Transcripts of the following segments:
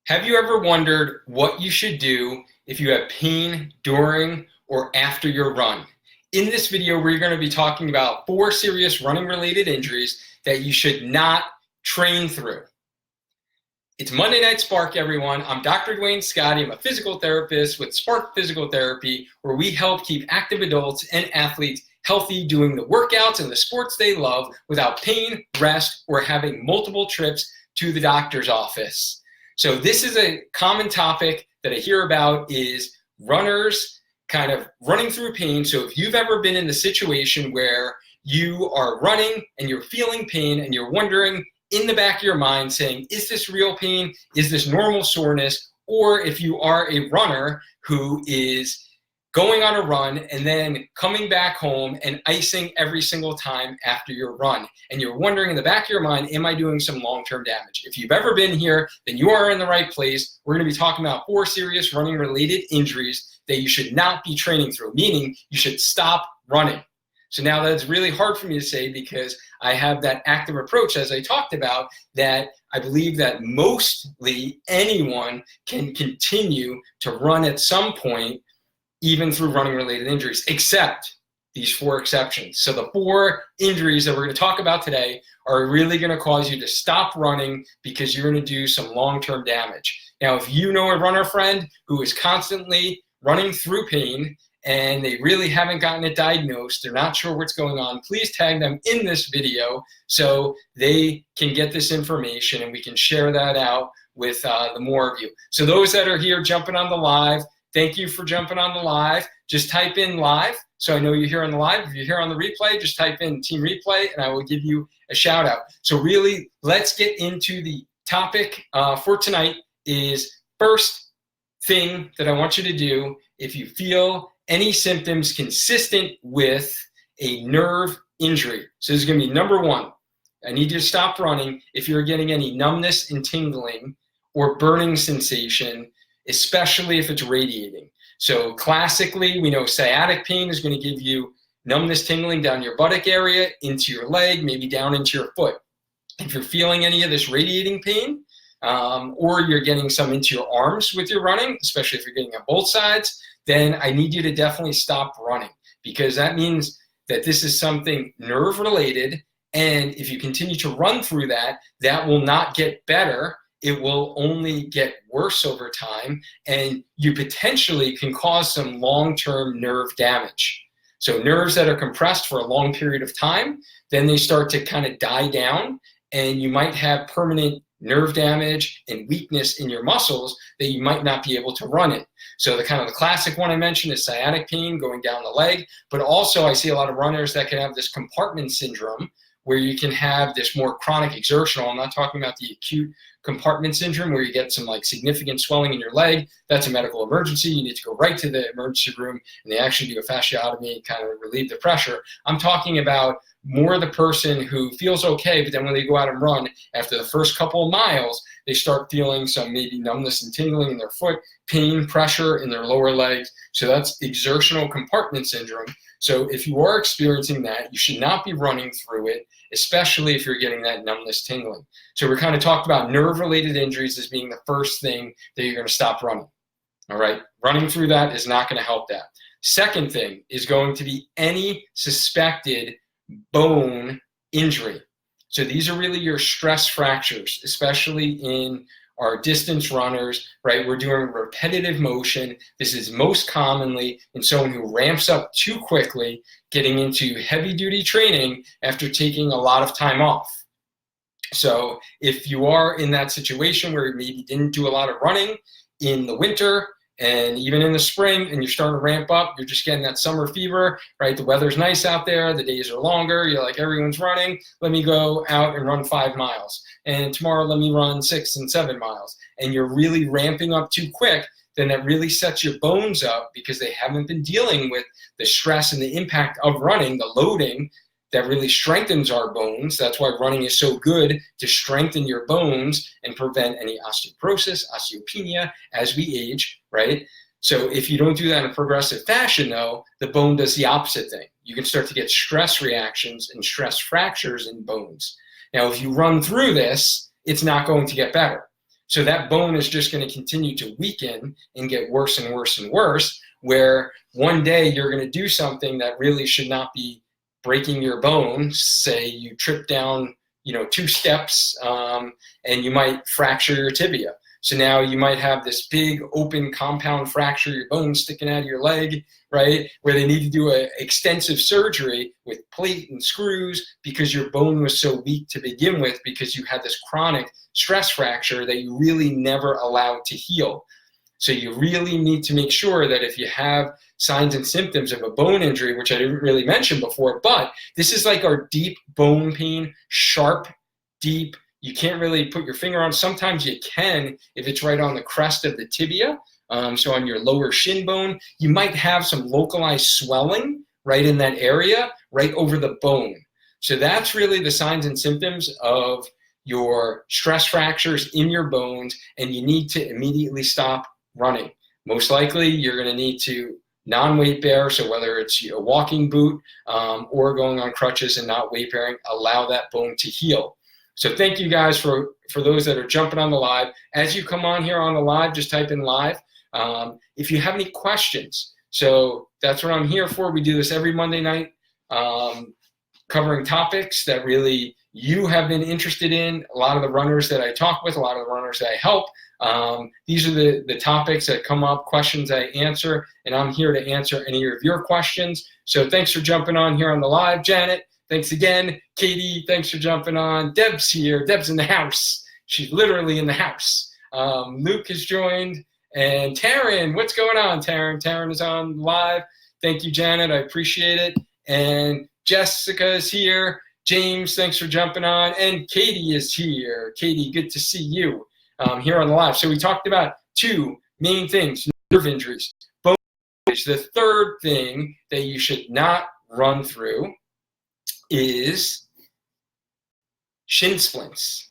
Have you ever wondered what you should do if you have pain during or after your run? In this video, we're going to be talking about 4 serious running-related injuries that you should not train through. It's Monday Night Spark, everyone. I'm Dr. Dwayne Scotty. I'm a physical therapist with Spark Physical Therapy, where we help keep active adults and athletes healthy doing the workouts and the sports they love without pain, rest, or having multiple trips to the doctor's office. So this is a common topic that I hear about is runners kind of running through pain. So if you've ever been in the situation where you are running and you're feeling pain and you're wondering in the back of your mind saying, is this real pain? Is this normal soreness? Or if you are a runner who is going on a run and then coming back home and icing every single time after your run. And you're wondering in the back of your mind, am I doing some long-term damage? If you've ever been here, then you are in the right place. We're going to be talking about 4 serious running-related injuries that you should not be training through, meaning you should stop running. So now that's really hard for me to say because I have that active approach, as I talked about, that I believe that mostly anyone can continue to run at some point even through running-related injuries, except these 4 exceptions. So the 4 injuries that we're going to talk about today are really going to cause you to stop running because you're going to do some long-term damage. Now, if you know a runner friend who is constantly running through pain and they really haven't gotten it diagnosed, they're not sure what's going on, please tag them in this video so they can get this information and we can share that out with the more of you. So those that are here jumping on the live, thank you for jumping on the live. Just type in live so I know you're here on the live. If you're here on the replay, just type in team replay and I will give you a shout out. So really, let's get into the topic for tonight is first thing that I want you to do if you feel any symptoms consistent with a nerve injury. So this is going to be number 1. I need you to stop running if you're getting any numbness and tingling or burning sensation, especially if it's radiating. So classically, we know sciatic pain is going to give you numbness, tingling down your buttock area, into your leg, maybe down into your foot. If you're feeling any of this radiating pain, or you're getting some into your arms with your running, especially if you're getting on both sides, then I need you to definitely stop running because that means that this is something nerve related. And if you continue to run through that, that will not get better. It will only get worse over time, and you potentially can cause some long-term nerve damage. So nerves that are compressed for a long period of time, then they start to kind of die down, and you might have permanent nerve damage and weakness in your muscles that you might not be able to run in. So the classic one I mentioned is sciatic pain going down the leg, but also I see a lot of runners that can have this compartment syndrome where you can have this more chronic exertional. I'm not talking about the acute compartment syndrome where you get some significant swelling in your leg. That's a medical emergency. You need to go right to the emergency room and they actually do a fasciotomy and kind of relieve the pressure. I'm talking about more the person who feels okay, but then when they go out and run, after the first couple of miles, they start feeling some maybe numbness and tingling in their foot, pain, pressure in their lower legs. So that's exertional compartment syndrome. So if you are experiencing that, you should not be running through it, especially if you're getting that numbness tingling. So we're kind of talked about nerve-related injuries as being the first thing that you're going to stop running. All right, running through that is not going to help that. Second thing is going to be any suspected bone injury. So these are really your stress fractures, especially in our distance runners, right? We're doing repetitive motion. This is most commonly in someone who ramps up too quickly, getting into heavy duty training after taking a lot of time off. So if you are in that situation where you maybe didn't do a lot of running in the winter and even in the spring and you're starting to ramp up, you're just getting that summer fever, right? The weather's nice out there, the days are longer, you're like, everyone's running, let me go out and run 5 miles. And tomorrow let me run 6 and 7 miles. And you're really ramping up too quick, then that really sets your bones up because they haven't been dealing with the stress and the impact of running, the loading that really strengthens our bones. That's why running is so good, to strengthen your bones and prevent any osteoporosis, osteopenia as we age, right? So if you don't do that in a progressive fashion, though, the bone does the opposite thing. You can start to get stress reactions and stress fractures in bones. Now, if you run through this, it's not going to get better. So that bone is just going to continue to weaken and get worse and worse and worse, where one day you're going to do something that really should not be breaking your bone. Say you trip down, 2 steps, and you might fracture your tibia. So now you might have this big open compound fracture, your bone sticking out of your leg, right? Where they need to do an extensive surgery with plate and screws because your bone was so weak to begin with, because you had this chronic stress fracture that you really never allowed to heal. So you really need to make sure that if you have signs and symptoms of a bone injury, which I didn't really mention before, but this is like our deep bone pain, sharp, deep. You can't really put your finger on. Sometimes you can if it's right on the crest of the tibia. So on your lower shin bone, you might have some localized swelling right in that area, right over the bone. So that's really the signs and symptoms of your stress fractures in your bones, and you need to immediately stop running. Most likely, you're going to need to non-weight bear, so whether it's a walking boot or going on crutches and not weight bearing, allow that bone to heal. So thank you guys for those that are jumping on the live. As you come on here on the live, just type in live. If you have any questions, so that's what I'm here for. We do this every Monday night, covering topics that really you have been interested in. A lot of the runners that I talk with, a lot of the runners that I help, these are the topics that come up, questions I answer, and I'm here to answer any of your questions. So thanks for jumping on here on the live. Janet, thanks again. Katie, thanks for jumping on. Deb's here. Deb's in the house. She's literally in the house. Luke has joined. And Taryn, what's going on, Taryn? Taryn is on live. Thank you, Janet. I appreciate it. And Jessica is here. James, thanks for jumping on. And Katie is here. Katie, good to see you here on the live. So we talked about 2 main things: nerve injuries, bone injuries. The third thing that you should not run through is shin splints.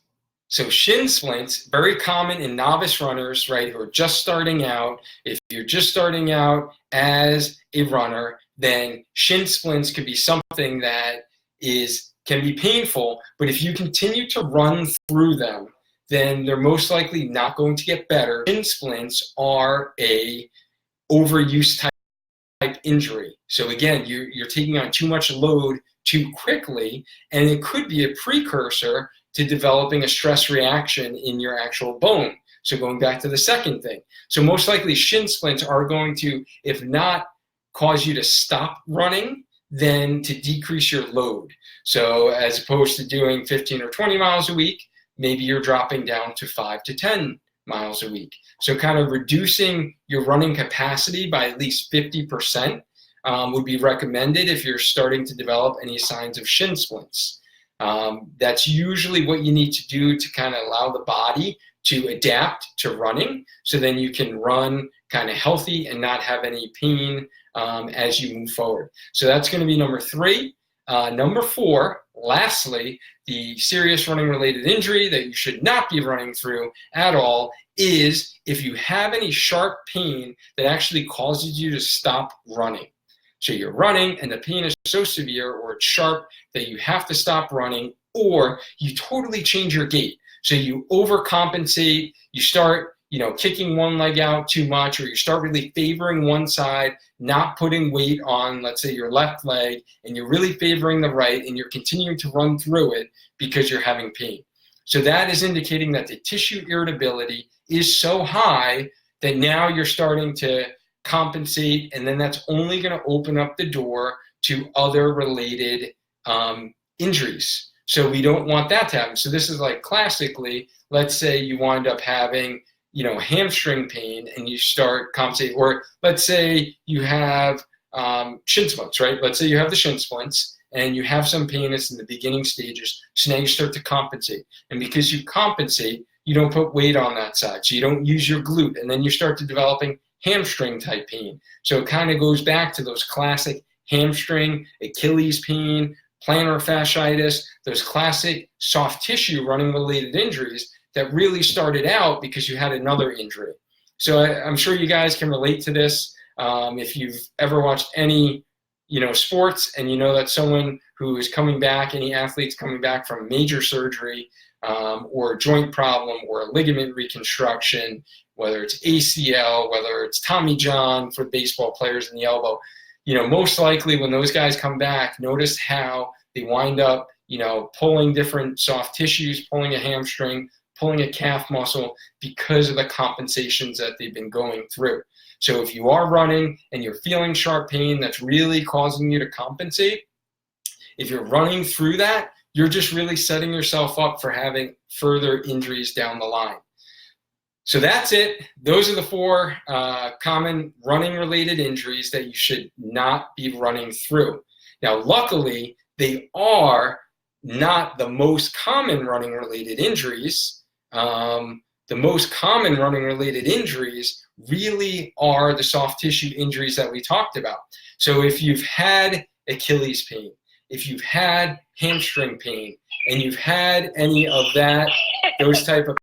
So shin splints, very common in novice runners, right, who are just starting out. If you're just starting out as a runner, then shin splints could be something that can be painful, but if you continue to run through them, then they're most likely not going to get better. Shin splints are a overuse type injury. So again, you're taking on too much load too quickly, and it could be a precursor to developing a stress reaction in your actual bone. So going back to the second thing. So most likely shin splints are going to, if not cause you to stop running, then to decrease your load. So as opposed to doing 15 or 20 miles a week, maybe you're dropping down to 5 to 10 miles a week. So kind of reducing your running capacity by at least 50% would be recommended if you're starting to develop any signs of shin splints. That's usually what you need to do to kind of allow the body to adapt to running, so then you can run kind of healthy and not have any pain as you move forward. So that's going to be number 3. Number 4, lastly, the serious running related injury that you should not be running through at all is if you have any sharp pain that actually causes you to stop running. So you're running and the pain is so severe or it's sharp that you have to stop running, or you totally change your gait. So you overcompensate, you start kicking one leg out too much, or you start really favoring one side, not putting weight on, let's say, your left leg, and you're really favoring the right, and you're continuing to run through it because you're having pain. So that is indicating that the tissue irritability is so high that now you're starting to compensate, and then that's only going to open up the door to other related injuries. So we don't want that to happen. So this is like classically, let's say you wind up having hamstring pain and you start compensating, or let's say you have shin splints, right? Let's say you have the shin splints and you have some pain that's in the beginning stages. So now you start to compensate. And because you compensate, you don't put weight on that side. So you don't use your glute. And then you start to developing hamstring type pain. So it kind of goes back to those classic hamstring, Achilles pain, plantar fasciitis, those classic soft tissue running related injuries that really started out because you had another injury. So I'm sure you guys can relate to this. If you've ever watched any, sports, and you know that someone who is coming back, any athletes coming back from major surgery, or a joint problem or a ligament reconstruction, whether it's ACL, whether it's Tommy John for baseball players in the elbow, most likely when those guys come back, notice how they wind up, pulling different soft tissues, pulling a hamstring, pulling a calf muscle because of the compensations that they've been going through. So if you are running and you're feeling sharp pain that's really causing you to compensate, if you're running through that, you're just really setting yourself up for having further injuries down the line. So that's it. Those are the 4 common running-related injuries that you should not be running through. Now, luckily, they are not the most common running-related injuries. The most common running-related injuries really are the soft tissue injuries that we talked about. So if you've had Achilles pain, if you've had hamstring pain, and you've had any of those type of